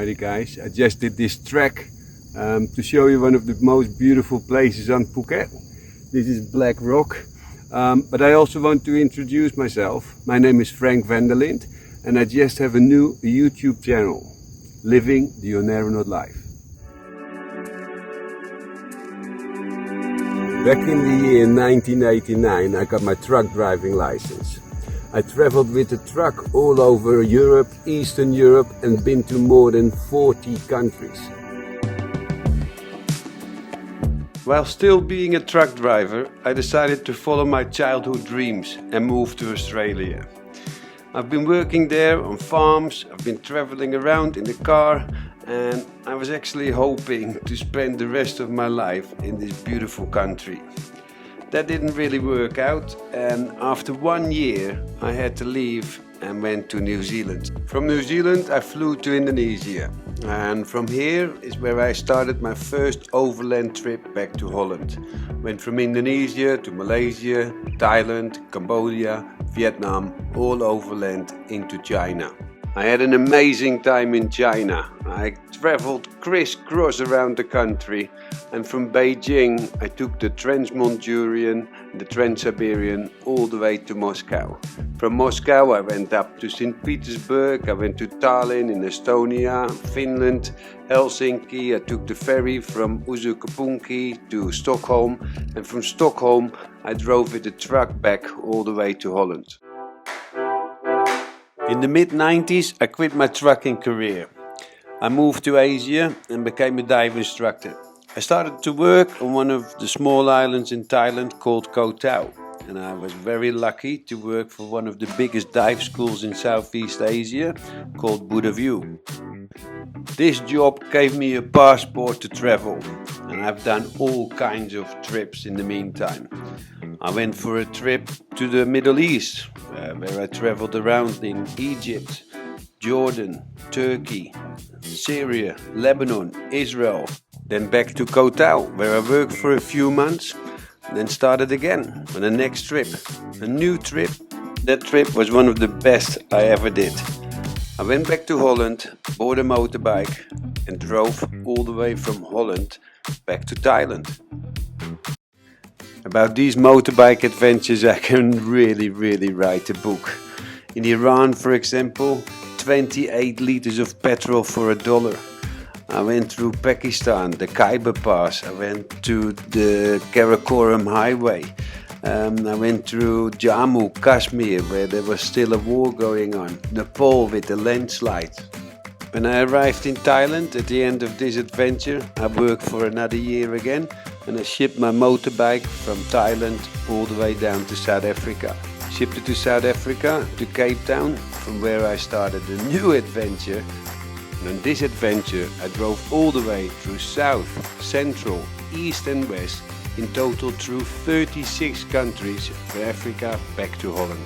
Alrighty guys, I just did this trek to show you one of the most beautiful places on Phuket. This is Black Rock, but I also want to introduce myself. My name is Frank van der Linde and I just have a new YouTube channel, Living the Oneironaut Life. Back in the year 1989 I got my truck driving license. I traveled with a truck all over Europe, Eastern Europe, and been to more than 40 countries. While still being a truck driver, I decided to follow my childhood dreams and move to Australia. I've been working there on farms, I've been traveling around in the car, and I was actually hoping to spend the rest of my life in this beautiful country. That didn't really work out, and after 1 year I had to leave and went to New Zealand. From New Zealand I flew to Indonesia, and from here is where I started my first overland trip back to Holland. Went from Indonesia to Malaysia, Thailand, Cambodia, Vietnam, all overland into China. I had an amazing time in China. I traveled crisscross around the country, and from Beijing I took the Trans-Manchurian, the Trans-Siberian all the way to Moscow. From Moscow I went up to St. Petersburg, I went to Tallinn in Estonia, Finland, Helsinki. I took the ferry from Uusikaupunki to Stockholm, and from Stockholm I drove with a truck back all the way to Holland. In the mid-90s I quit my trucking career. I moved to Asia and became a dive instructor. I started to work on one of the small islands in Thailand called Koh Tao, and I was very lucky to work for one of the biggest dive schools in Southeast Asia called Buddha View. This job gave me a passport to travel, and I've done all kinds of trips in the meantime. I went for a trip to the Middle East, where I traveled around in Egypt, Jordan, Turkey, Syria, Lebanon, Israel. Then back to Koh Tao, where I worked for a few months, then started again on the next trip. A new trip. That trip was one of the best I ever did. I went back to Holland, bought a motorbike and drove all the way from Holland back to Thailand. About these motorbike adventures I can really write a book. In Iran, for example, 28 liters of petrol for $1. I went through Pakistan, the Khyber Pass. I went to the Karakoram Highway. I went through Jammu, Kashmir, where there was still a war going on. Nepal with the landslide. When I arrived in Thailand at the end of this adventure, I worked for another year again, and I shipped my motorbike from Thailand all the way down to South Africa. Shipped it to South Africa, to Cape Town, from where I started a new adventure. And on this adventure I drove all the way through South, Central, East and West, in total through 36 countries from Africa back to Holland.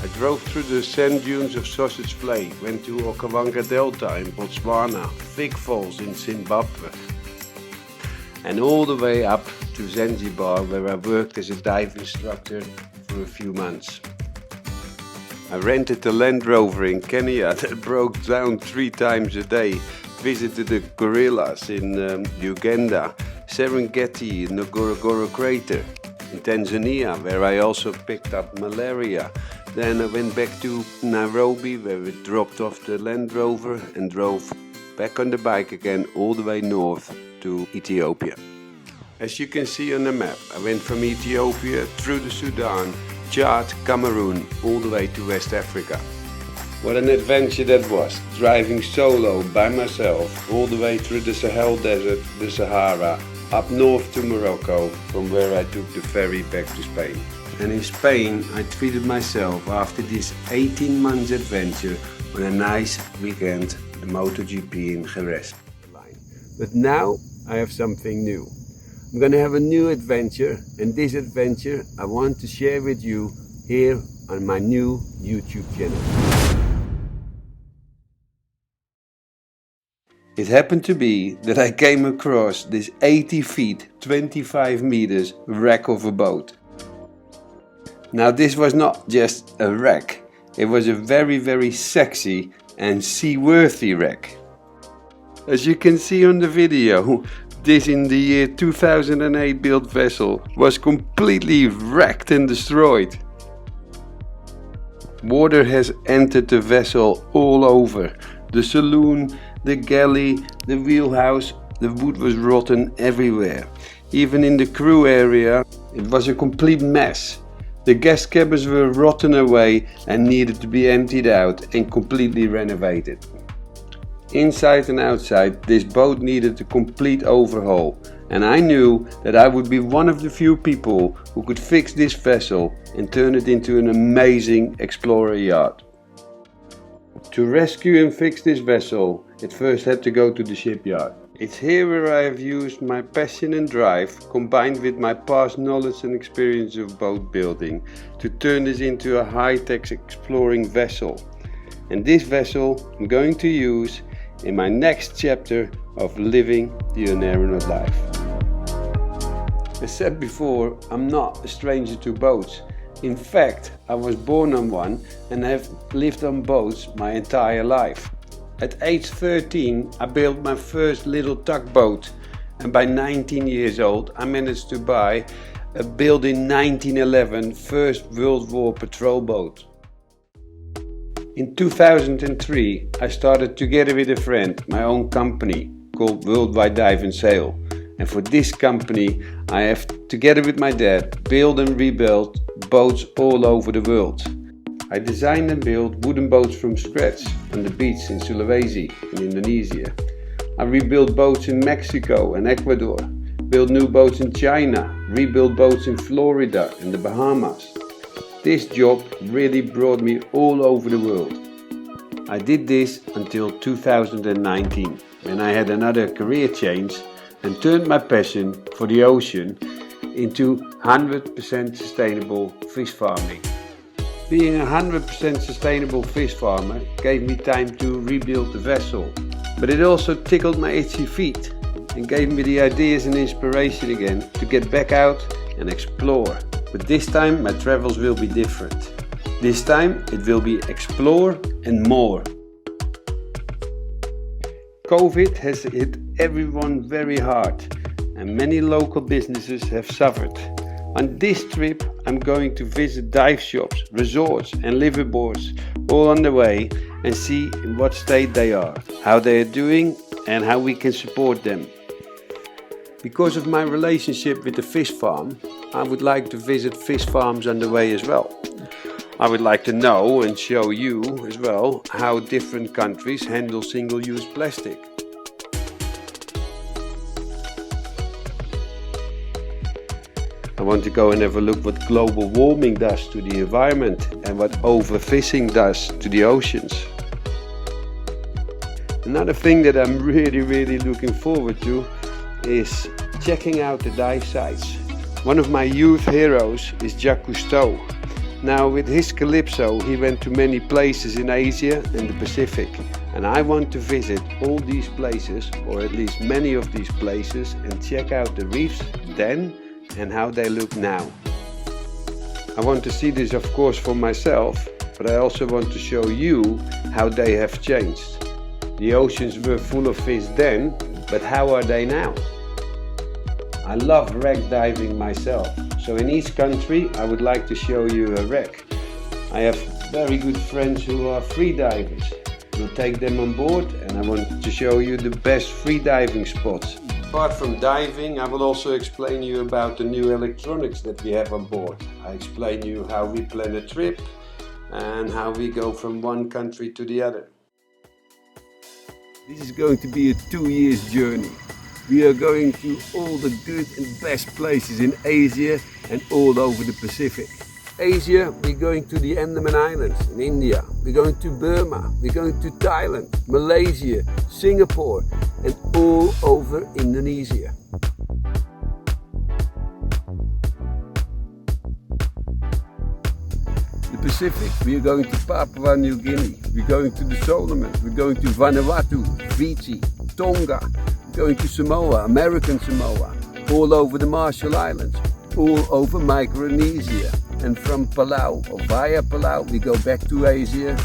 I drove through the sand dunes of Sausage Play, went to Okavango Delta in Botswana, Fig Falls in Zimbabwe, and all the way up to Zanzibar, where I worked as a dive instructor for a few months. I rented a Land Rover in Kenya that broke down 3 times a day, visited the gorillas in Uganda, Serengeti in the Ngorongoro crater, in Tanzania, where I also picked up malaria. Then I went back to Nairobi, where we dropped off the Land Rover and drove back on the bike again all the way north to Ethiopia. As you can see on the map, I went from Ethiopia through the Sudan, Chad, Cameroon, all the way to West Africa. What an adventure that was, driving solo by myself all the way through the Sahel Desert, the Sahara, up north to Morocco, from where I took the ferry back to Spain. And in Spain I treated myself after this 18 months adventure on a nice weekend, the Moto GP in Jerez. But now I have something new. I'm gonna have a new adventure, and this adventure I want to share with you here on my new YouTube channel. It happened to be that I came across this 80 feet, 25 meters wreck of a boat. Now this was not just a wreck, it was a very sexy and seaworthy wreck. As you can see on the video, this in the year 2008 built vessel was completely wrecked and destroyed. Water has entered the vessel all over. The saloon, the galley, the wheelhouse, the wood was rotten everywhere. Even in the crew area, it was a complete mess. The guest cabins were rotten away and needed to be emptied out and completely renovated. Inside and outside, this boat needed a complete overhaul, and I knew that I would be one of the few people who could fix this vessel and turn it into an amazing explorer yacht. To rescue and fix this vessel, it first had to go to the shipyard. It's here where I have used my passion and drive, combined with my past knowledge and experience of boat building, to turn this into a high-tech exploring vessel. And this vessel I'm going to use in my next chapter of living the Oneironaut life. As said before, I'm not a stranger to boats. In fact, I was born on one and have lived on boats my entire life. At age 13, I built my first little tugboat, and by 19 years old I managed to buy a built in 1911 First World War patrol boat. In 2003, I started together with a friend my own company called Worldwide Dive and Sail. And for this company, I have, together with my dad, built and rebuilt boats all over the world. I designed and built wooden boats from scratch on the beach in Sulawesi in Indonesia. I rebuilt boats in Mexico and Ecuador, built new boats in China, rebuilt boats in Florida and the Bahamas. This job really brought me all over the world. I did this until 2019, when I had another career change and turned my passion for the ocean into 100% sustainable fish farming. Being a 100% sustainable fish farmer gave me time to rebuild the vessel, but it also tickled my itchy feet and gave me the ideas and inspiration again to get back out and explore. But this time my travels will be different. This time it will be explore and more. COVID has hit everyone very hard and many local businesses have suffered. On this trip I'm going to visit dive shops, resorts and liveaboards all on the way and see in what state they are, how they are doing and how we can support them. Because of my relationship with the fish farm, I would like to visit fish farms on the way as well. I would like to know and show you as well how different countries handle single-use plastic. I want to go and have a look what global warming does to the environment and what overfishing does to the oceans. Another thing that I'm really looking forward to is checking out the dive sites. One of my youth heroes is Jacques Cousteau. Now with his Calypso he went to many places in Asia and the Pacific, and I want to visit all these places, or at least many of these places, and check out the reefs then and how they look now. I want to see this of course for myself, but I also want to show you how they have changed. The oceans were full of fish then, but how are they now? I love wreck diving myself, so in each country I would like to show you a wreck. I have very good friends who are free divers. We'll take them on board and I want to show you the best free diving spots. Apart from diving, I will also explain you about the new electronics that we have on board. I explain you how we plan a trip and how we go from one country to the other. This is going to be a 2-year journey. We are going to all the good and best places in Asia and all over the Pacific. Asia, we're going to the Andaman Islands in India. We're going to Burma. We're going to Thailand, Malaysia, Singapore and all over Indonesia. The Pacific, we are going to Papua New Guinea. We're going to the Solomons. We're going to Vanuatu, Fiji, Tonga. Going to Samoa, American Samoa, all over the Marshall Islands, all over Micronesia, and from Palau or via Palau we go back to Asia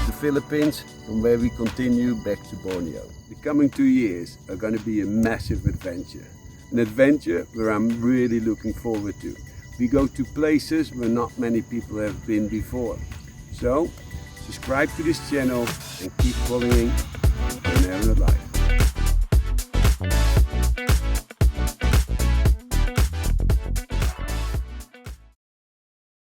the Philippines, from where we continue back to Borneo. The coming 2 years are going to be a massive adventure. An adventure where I'm really looking forward to. We go to places where not many people have been before. So, subscribe to this channel and keep following Oneironaut Life.